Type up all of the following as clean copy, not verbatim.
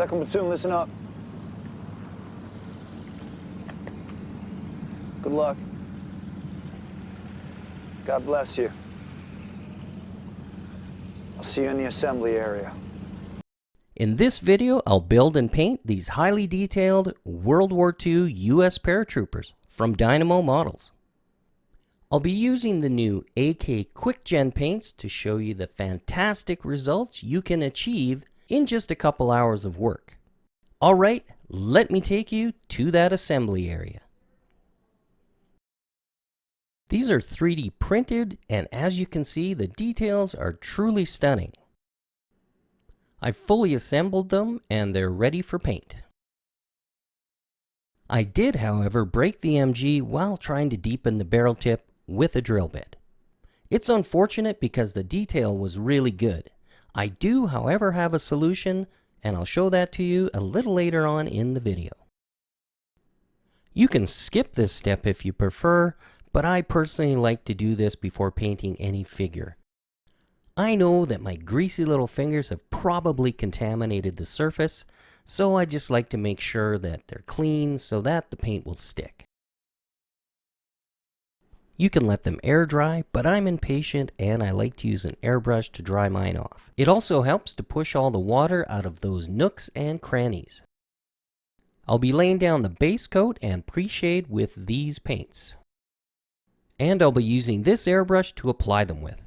Second platoon, listen up. Good luck. God bless you. I'll see you in the assembly area. In this video, I'll build and paint these highly detailed World War II US paratroopers from Dynamo Models. I'll be using the new AK Quick Gen paints to show you the fantastic results you can achieve in just a couple hours of work. Alright, let me take you to that assembly area. These are 3D printed, and as you can see, the details are truly stunning. I've fully assembled them and they're ready for paint. I did, however, break the MG while trying to deepen the barrel tip with a drill bit. It's unfortunate because the detail was really good. I do, however, have a solution, and I'll show that to you a little later on in the video. You can skip this step if you prefer, but I personally like to do this before painting any figure. I know that my greasy little fingers have probably contaminated the surface, so I just like to make sure that they're clean so that the paint will stick. You can let them air dry, but I'm impatient and I like to use an airbrush to dry mine off. It also helps to push all the water out of those nooks and crannies. I'll be laying down the base coat and pre-shade with these paints. And I'll be using this airbrush to apply them with.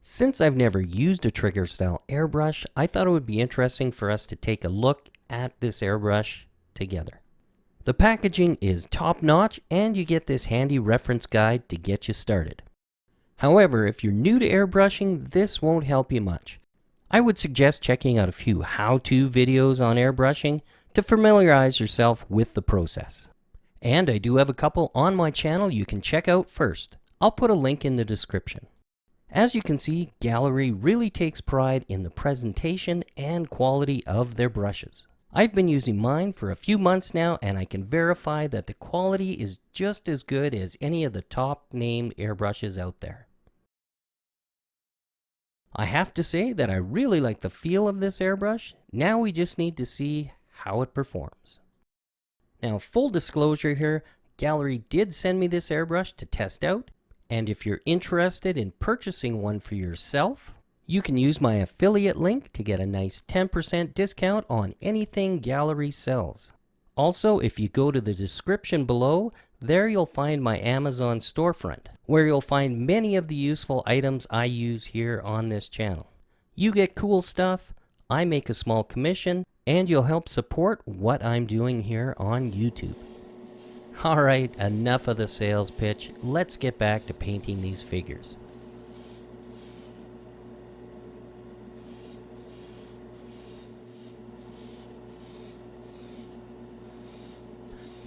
Since I've never used a trigger style airbrush, I thought it would be interesting for us to take a look at this airbrush together. The packaging is top notch and you get this handy reference guide to get you started. However, if you're new to airbrushing, this won't help you much. I would suggest checking out a few how-to videos on airbrushing to familiarize yourself with the process. And I do have a couple on my channel you can check out first. I'll put a link in the description. As you can see, Gallery really takes pride in the presentation and quality of their brushes. I've been using mine for a few months now and I can verify that the quality is just as good as any of the top named airbrushes out there. I have to say that I really like the feel of this airbrush. Now we just need to see how it performs. Now, full disclosure here, Gallery did send me this airbrush to test out. And if you're interested in purchasing one for yourself, you can use my affiliate link to get a nice 10% discount on anything Gallery sells. Also, if you go to the description below, there you'll find my Amazon storefront, where you'll find many of the useful items I use here on this channel. You get cool stuff, I make a small commission, and you'll help support what I'm doing here on YouTube. Alright, enough of the sales pitch. Let's get back to painting these figures.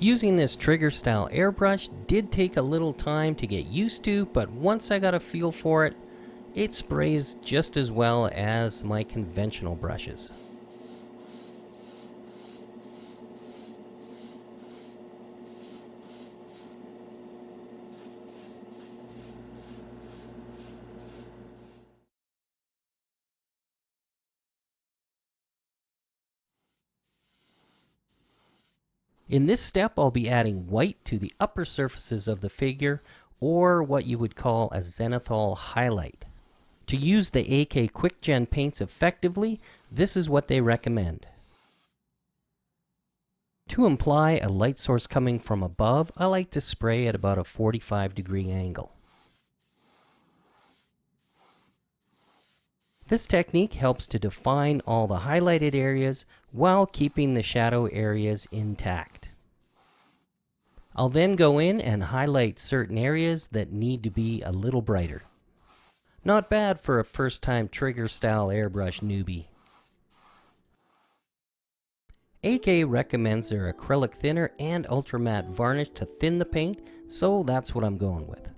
Using this trigger style airbrush did take a little time to get used to, but once I got a feel for it, it sprays just as well as my conventional brushes. In this step, I'll be adding white to the upper surfaces of the figure, or what you would call a zenithal highlight. To use the AK Quick Gen paints effectively, this is what they recommend. To imply a light source coming from above, I like to spray at about a 45-degree angle. This technique helps to define all the highlighted areas while keeping the shadow areas intact. I'll then go in and highlight certain areas that need to be a little brighter. Not bad for a first-time trigger style airbrush newbie. AK recommends their acrylic thinner and ultramatte varnish to thin the paint, so that's what I'm going with.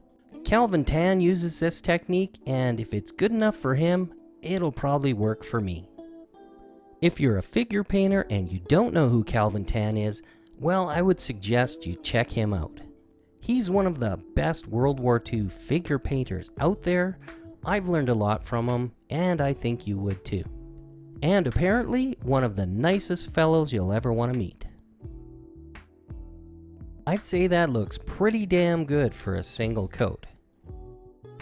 Calvin Tan uses this technique, and if it's good enough for him, it'll probably work for me. If you're a figure painter and you don't know who Calvin Tan is, well, I would suggest you check him out. He's one of the best World War II figure painters out there. I've learned a lot from him, and I think you would too. and apparently one of the nicest fellows you'll ever want to meet. I'd say that looks pretty damn good for a single coat.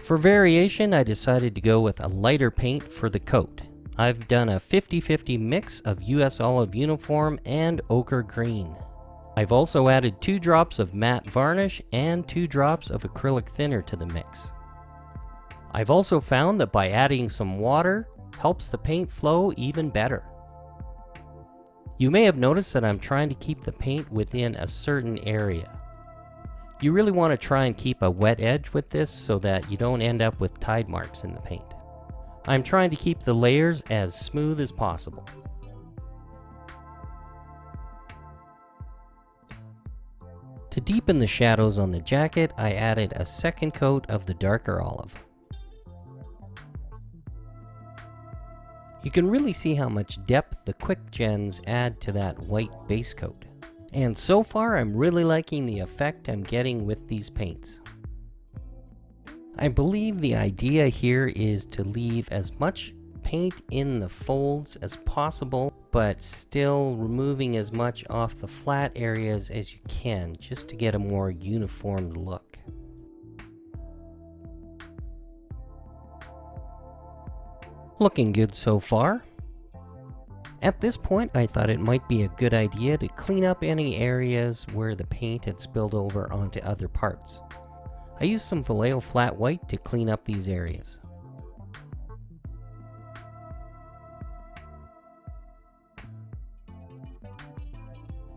For variation, I decided to go with a lighter paint for the coat. I've done a 50-50 mix of US Olive Uniform and Ochre Green. I've also added 2 drops of matte varnish and 2 drops of acrylic thinner to the mix. I've also found that by adding some water helps the paint flow even better. You may have noticed that I'm trying to keep the paint within a certain area. You really want to try and keep a wet edge with this so that you don't end up with tide marks in the paint. I'm trying to keep the layers as smooth as possible. To deepen the shadows on the jacket, I added a second coat of the darker olive. You can really see how much depth the quick gens add to that white base coat. And so far I'm really liking the effect I'm getting with these paints. I believe the idea here is to leave as much paint in the folds as possible, but still removing as much off the flat areas as you can, just to get a more uniform look. Looking good so far. At this point, I thought it might be a good idea to clean up any areas where the paint had spilled over onto other parts. I used some Vallejo flat white to clean up these areas.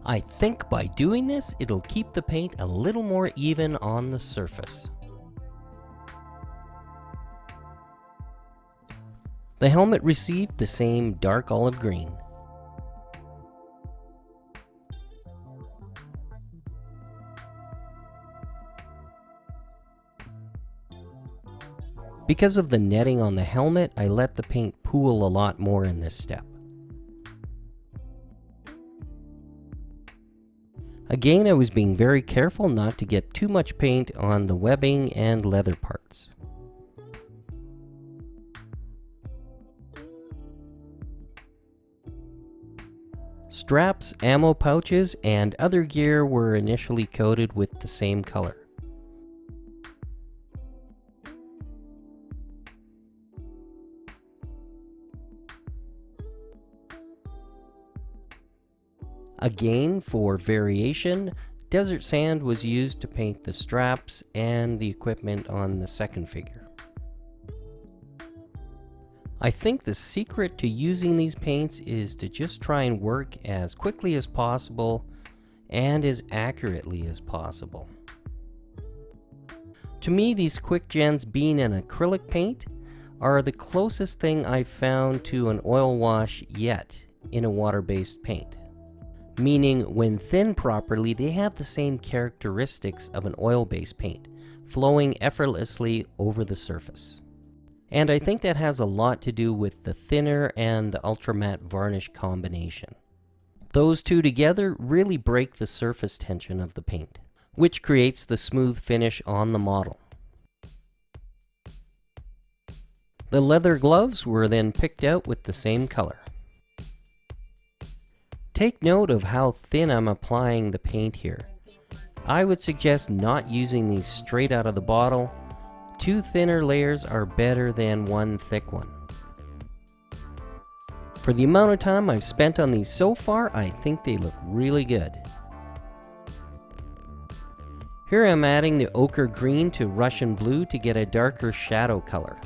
I think by doing this, it'll keep the paint a little more even on the surface. The helmet received the same dark olive green. Because of the netting on the helmet, I let the paint pool a lot more in this step. Again, I was being very careful not to get too much paint on the webbing and leather parts. Straps, ammo pouches, and other gear were initially coated with the same color. Again, for variation, desert sand was used to paint the straps and the equipment on the second figure. I think the secret to using these paints is to just try and work as quickly as possible and as accurately as possible. To me, these quick gens being an acrylic paint are the closest thing I've found to an oil wash yet in a water-based paint. Meaning, when thin properly, they have the same characteristics of an oil-based paint, flowing effortlessly over the surface. And I think that has a lot to do with the thinner and the ultra matte varnish combination. Those two together really break the surface tension of the paint, which creates the smooth finish on the model. The leather gloves were then picked out with the same color. Take note of how thin I'm applying the paint here. I would suggest not using these straight out of the bottle. 2 thinner layers are better than 1 thick one. For the amount of time I've spent on these so far, I think they look really good. Here I'm adding the ochre green to Russian blue to get a darker shadow color.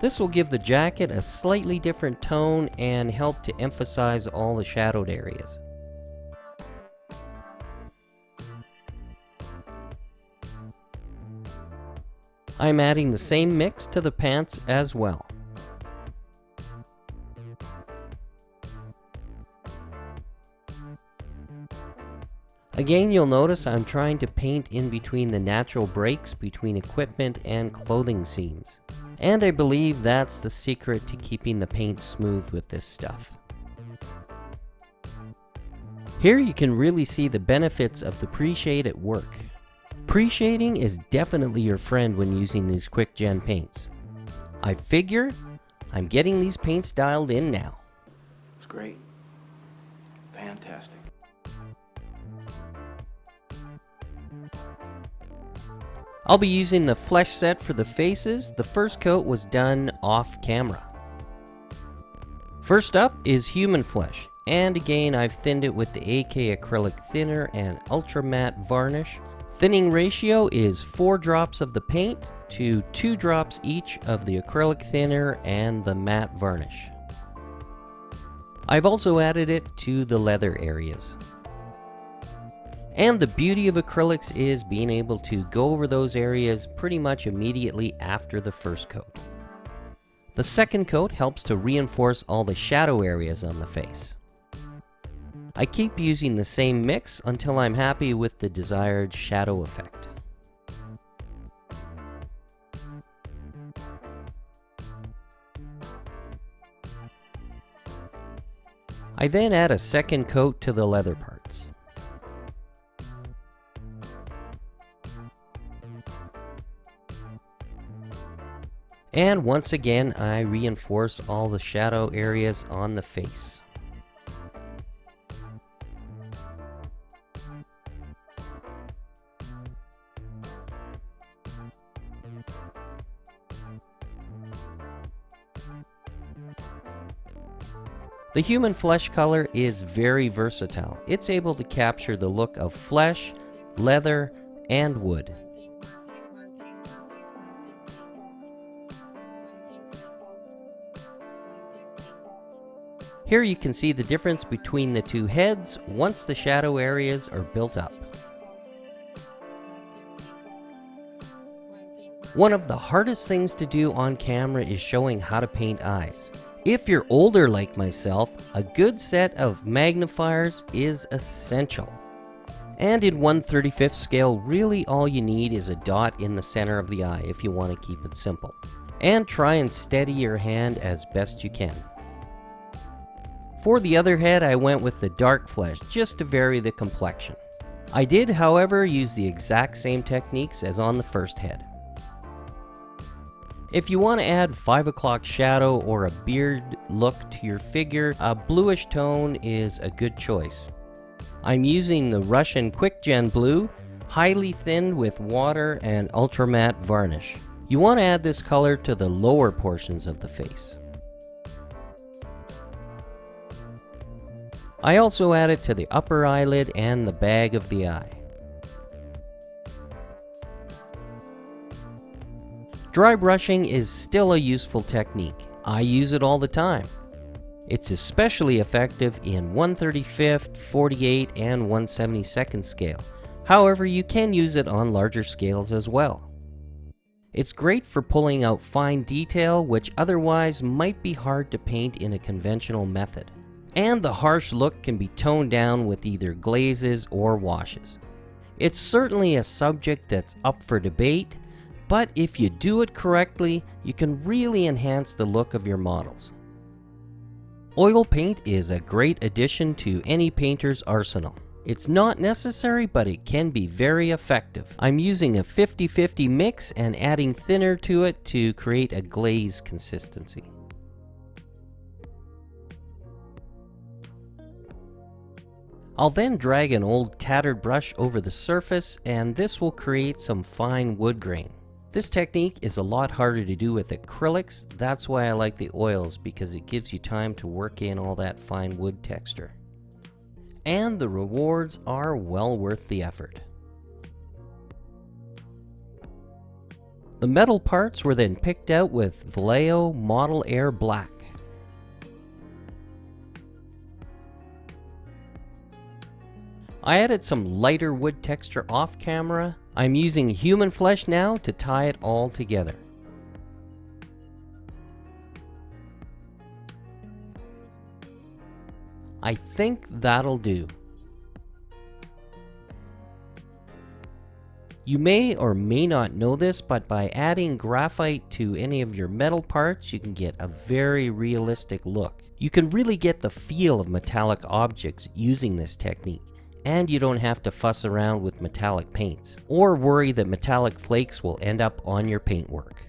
This will give the jacket a slightly different tone and help to emphasize all the shadowed areas. I'm adding the same mix to the pants as well. Again, you'll notice I'm trying to paint in between the natural breaks between equipment and clothing seams. And I believe that's the secret to keeping the paint smooth with this stuff. Here you can really see the benefits of the pre-shade at work. Pre-shading is definitely your friend when using these quick gen paints. I figure I'm getting these paints dialed in now. It's great. Fantastic. I'll be using the flesh set for the faces. The first coat was done off camera. First up is human flesh, and again I've thinned it with the AK acrylic thinner and ultra matte varnish. Thinning ratio is 4 drops of the paint to 2 drops each of the acrylic thinner and the matte varnish. I've also added it to the leather areas. And the beauty of acrylics is being able to go over those areas pretty much immediately after the first coat. The second coat helps to reinforce all the shadow areas on the face. I keep using the same mix until I'm happy with the desired shadow effect. I then add a second coat to the leather parts. And once again, I reinforce all the shadow areas on the face. The human flesh color is very versatile. It's able to capture the look of flesh, leather, and wood. Here you can see the difference between the two heads once the shadow areas are built up. One of the hardest things to do on camera is showing how to paint eyes. If you're older like myself, a good set of magnifiers is essential. And in 1/35 scale, really all you need is a dot in the center of the eye if you want to keep it simple. And try and steady your hand as best you can. For the other head, I went with the dark flesh just to vary the complexion. I did, however, use the exact same techniques as on the first head. If you want to add 5 o'clock shadow or a beard look to your figure, a bluish tone is a good choice. I'm using the Russian Quick Gen Blue, highly thinned with water and ultra matte varnish. You want to add this color to the lower portions of the face. I also add it to the upper eyelid and the bag of the eye. Dry brushing is still a useful technique. I use it all the time. It's especially effective in 1/35, 48, and 1/72 scale. However, you can use it on larger scales as well. It's great for pulling out fine detail which otherwise might be hard to paint in a conventional method. And the harsh look can be toned down with either glazes or washes. It's certainly a subject that's up for debate, but if you do it correctly, you can really enhance the look of your models. Oil paint is a great addition to any painter's arsenal. It's not necessary, but it can be very effective. I'm using a 50-50 mix and adding thinner to it to create a glaze consistency. I'll then drag an old tattered brush over the surface, and this will create some fine wood grain. This technique is a lot harder to do with acrylics. That's why I like the oils, because it gives you time to work in all that fine wood texture. And the rewards are well worth the effort. The metal parts were then picked out with Vallejo Model Air Black. I added some lighter wood texture off camera. I'm using human flesh now to tie it all together. I think that'll do. You may or may not know this, but by adding graphite to any of your metal parts, you can get a very realistic look. You can really get the feel of metallic objects using this technique. and you don't have to fuss around with metallic paints, or worry that metallic flakes will end up on your paintwork.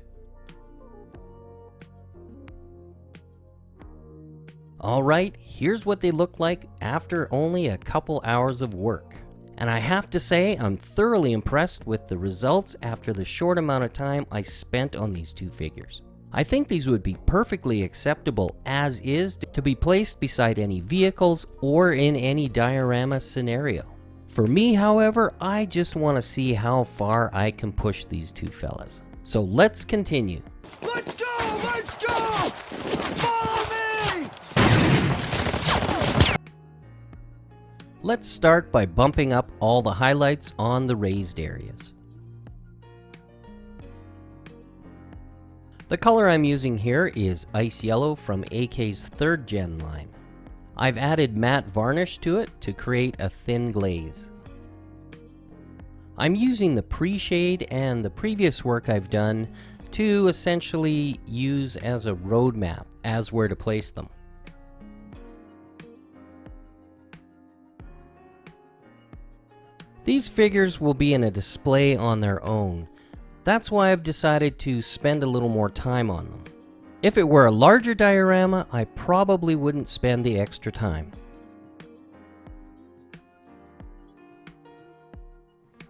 Alright, here's what they look like after only a couple hours of work. And I have to say, I'm thoroughly impressed with the results after the short amount of time I spent on these two figures. I think these would be perfectly acceptable as is to be placed beside any vehicles or in any diorama scenario. For me, however, I just want to see how far I can push these two fellas. So let's continue. Let's go! Let's go! Follow me! Let's start by bumping up all the highlights on the raised areas. The color I'm using here is Ice Yellow from AK's 3rd gen line. I've added matte varnish to it to create a thin glaze. I'm using the pre-shade and the previous work I've done to essentially use as a roadmap as where to place them. These figures will be in a display on their own. That's why I've decided to spend a little more time on them. If it were a larger diorama, I probably wouldn't spend the extra time.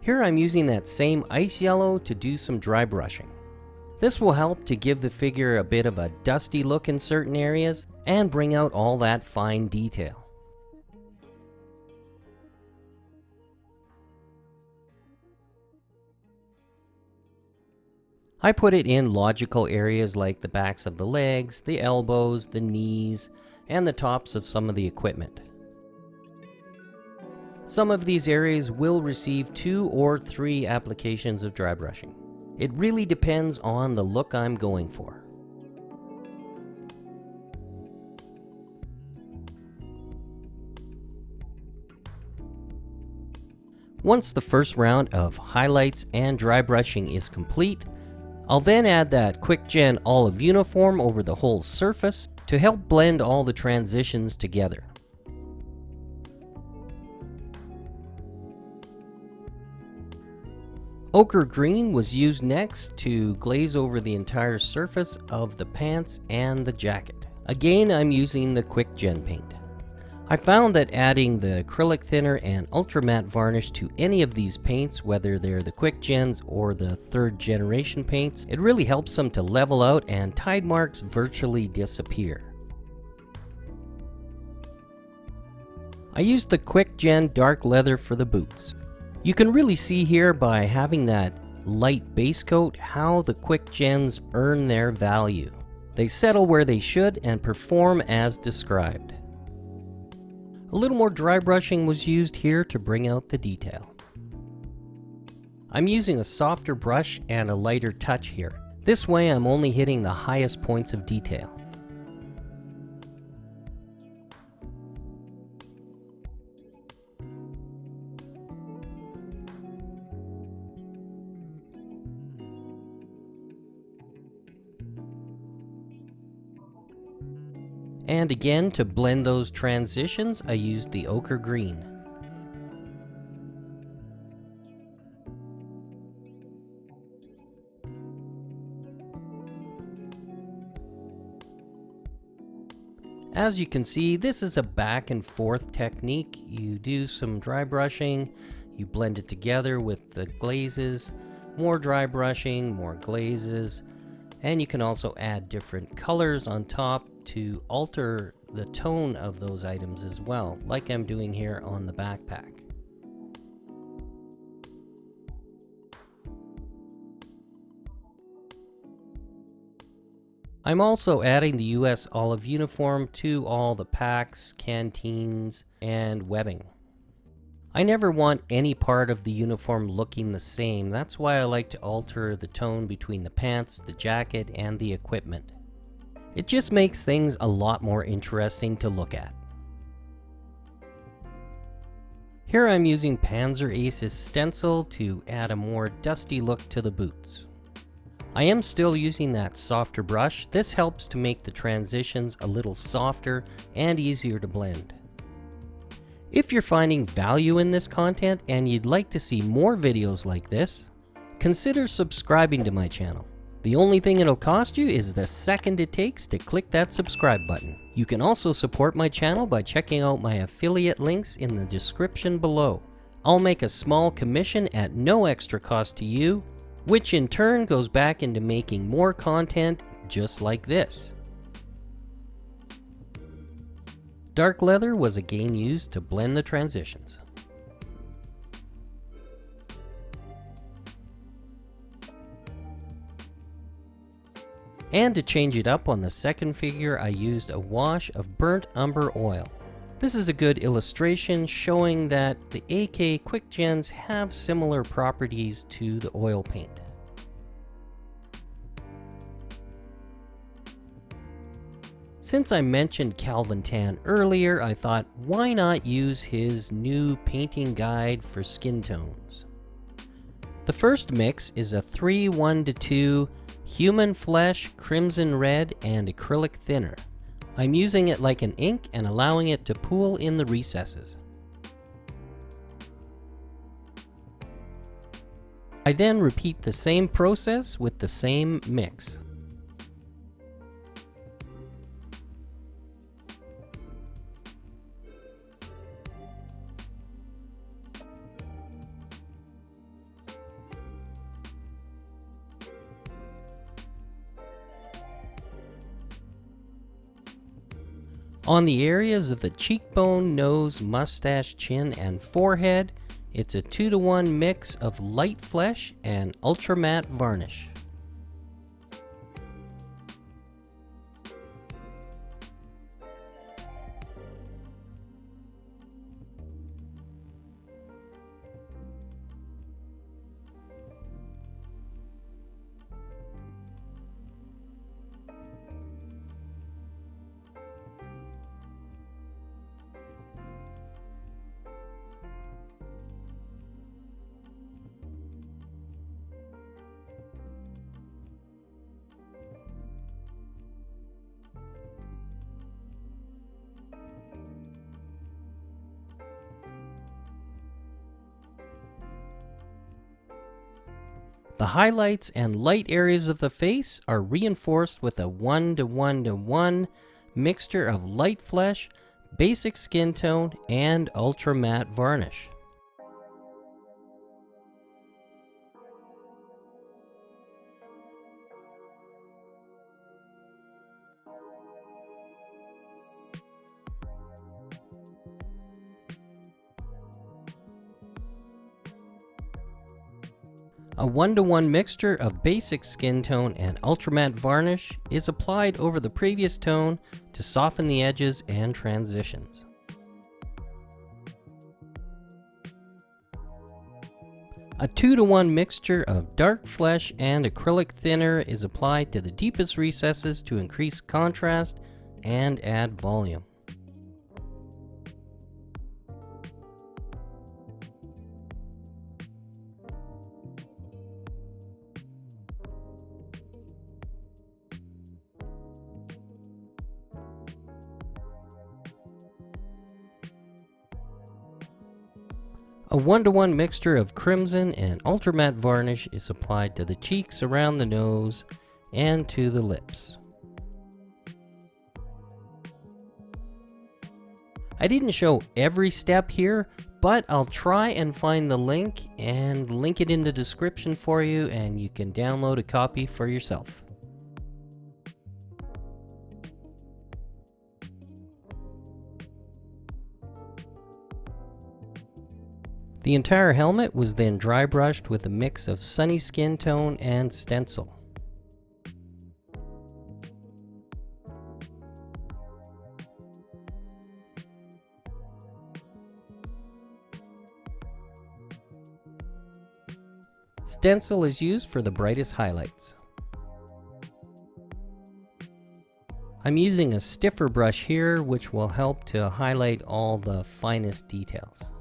Here I'm using that same ice yellow to do some dry brushing. This will help to give the figure a bit of a dusty look in certain areas and bring out all that fine detail. I put it in logical areas like the backs of the legs, the elbows, the knees, and the tops of some of the equipment. Some of these areas will receive 2 or 3 applications of dry brushing. It really depends on the look I'm going for. Once the first round of highlights and dry brushing is complete, I'll then add that Quick Gen olive uniform over the whole surface to help blend all the transitions together. Ochre green was used next to glaze over the entire surface of the pants and the jacket. Again, I'm using the Quick Gen paint. I found that adding the acrylic thinner and ultra matte varnish to any of these paints, whether they're the Quick Gens or the 3rd generation paints, it really helps them to level out and tide marks virtually disappear. I used the Quick Gen dark leather for the boots. You can really see here by having that light base coat how the Quick Gens earn their value. They settle where they should and perform as described. A little more dry brushing was used here to bring out the detail. I'm using a softer brush and a lighter touch here. This way I'm only hitting the highest points of detail. And again, to blend those transitions, I used the ochre green. As you can see, this is a back and forth technique. You do some dry brushing, you blend it together with the glazes, more dry brushing, more glazes, and you can also add different colors on top to alter the tone of those items as well, like I'm doing here on the backpack. I'm also adding the US olive uniform to all the packs, canteens, and webbing. I never want any part of the uniform looking the same. That's why I like to alter the tone between the pants, the jacket, and the equipment. It just makes things a lot more interesting to look at. Here I'm using Panzer Ace's stencil to add a more dusty look to the boots. I am still using that softer brush. This helps to make the transitions a little softer and easier to blend. If you're finding value in this content and you'd like to see more videos like this, consider subscribing to my channel. The only thing it'll cost you is the second it takes to click that subscribe button. You can also support my channel by checking out my affiliate links in the description below. I'll make a small commission at no extra cost to you, which in turn goes back into making more content just like this. Dark leather was again used to blend the transitions. And to change it up on the second figure, I used a wash of burnt umber oil. This is a good illustration showing that the AK Quick Gens have similar properties to the oil paint. Since I mentioned Calvin Tan earlier, I thought, why not use his new painting guide for skin tones? The first mix is a 3:1:2 human flesh, crimson red, and acrylic thinner. I'm using it like an ink and allowing it to pool in the recesses. I then repeat the same process with the same mix. On the areas of the cheekbone, nose, mustache, chin, and forehead, it's a 2:1 mix of light flesh and ultra matte varnish. The highlights and light areas of the face are reinforced with a 1:1:1 mixture of light flesh, basic skin tone, and ultra matte varnish. A 1:1 mixture of basic skin tone and ultra matte varnish is applied over the previous tone to soften the edges and transitions. A 2:1 mixture of dark flesh and acrylic thinner is applied to the deepest recesses to increase contrast and add volume. A 1:1 mixture of crimson and ultra matte varnish is applied to the cheeks, around the nose, and to the lips. I didn't show every step here, but I'll try and find the link and link it in the description for you, and you can download a copy for yourself. The entire helmet was then dry brushed with a mix of sunny skin tone and stencil. Stencil is used for the brightest highlights. I'm using a stiffer brush here, which will help to highlight all the finest details.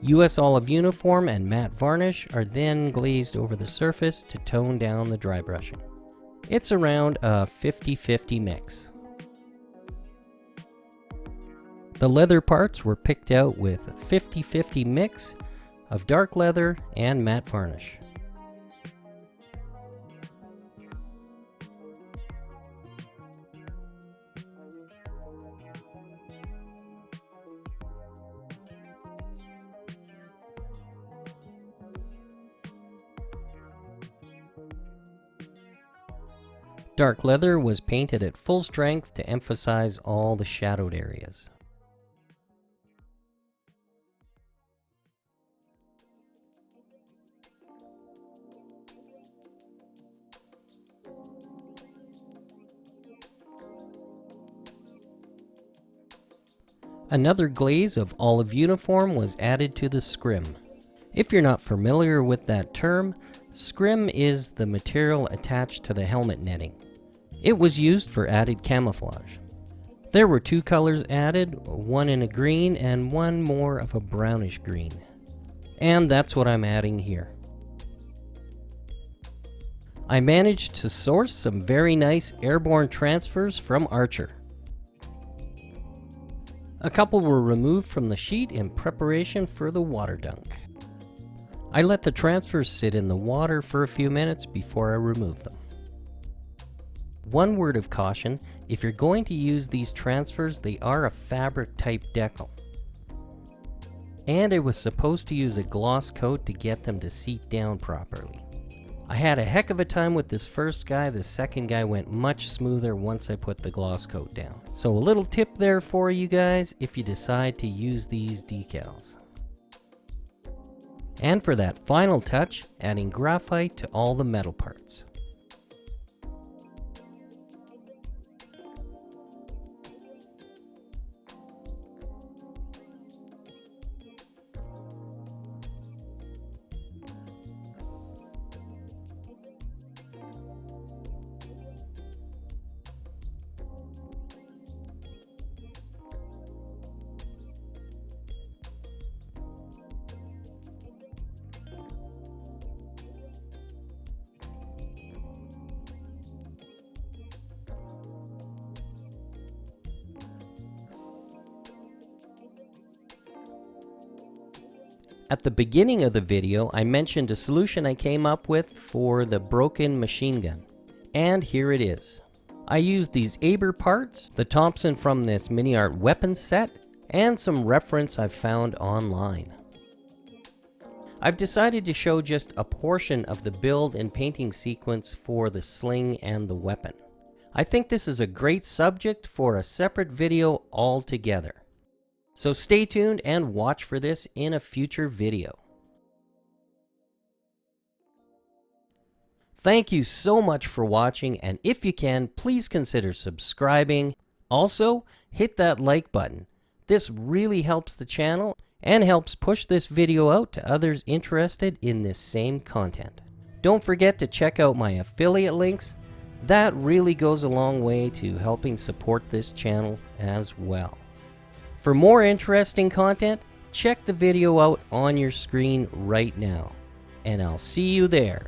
US Olive Uniform and matte varnish are then glazed over the surface to tone down the dry brushing. It's around a 50-50 mix. The leather parts were picked out with a 50-50 mix of dark leather and matte varnish. Dark leather was painted at full strength to emphasize all the shadowed areas. Another glaze of olive uniform was added to the scrim. If you're not familiar with that term, scrim is the material attached to the helmet netting. It was used for added camouflage. There were two colors added, one in a green and one more of a brownish green. And that's what I'm adding here. I managed to source some very nice airborne transfers from Archer. A couple were removed from the sheet in preparation for the water dunk. I let the transfers sit in the water for a few minutes before I removed them. One word of caution, if you're going to use these transfers, they are a fabric type decal. And I was supposed to use a gloss coat to get them to seat down properly. I had a heck of a time with this first guy. The second guy went much smoother once I put the gloss coat down. So a little tip there for you guys if you decide to use these decals. And for that final touch, adding graphite to all the metal parts. At the beginning of the video, I mentioned a solution I came up with for the broken machine gun. And here it is. I used these Aber parts, the Thompson from this mini art weapons set, and some reference I've found online. I've decided to show just a portion of the build and painting sequence for the sling and the weapon. I think this is a great subject for a separate video altogether. So stay tuned and watch for this in a future video. Thank you so much for watching, and if you can, please consider subscribing. Also, hit that like button. This really helps the channel and helps push this video out to others interested in this same content. Don't forget to check out my affiliate links. That really goes a long way to helping support this channel as well. For more interesting content, check the video out on your screen right now, and I'll see you there.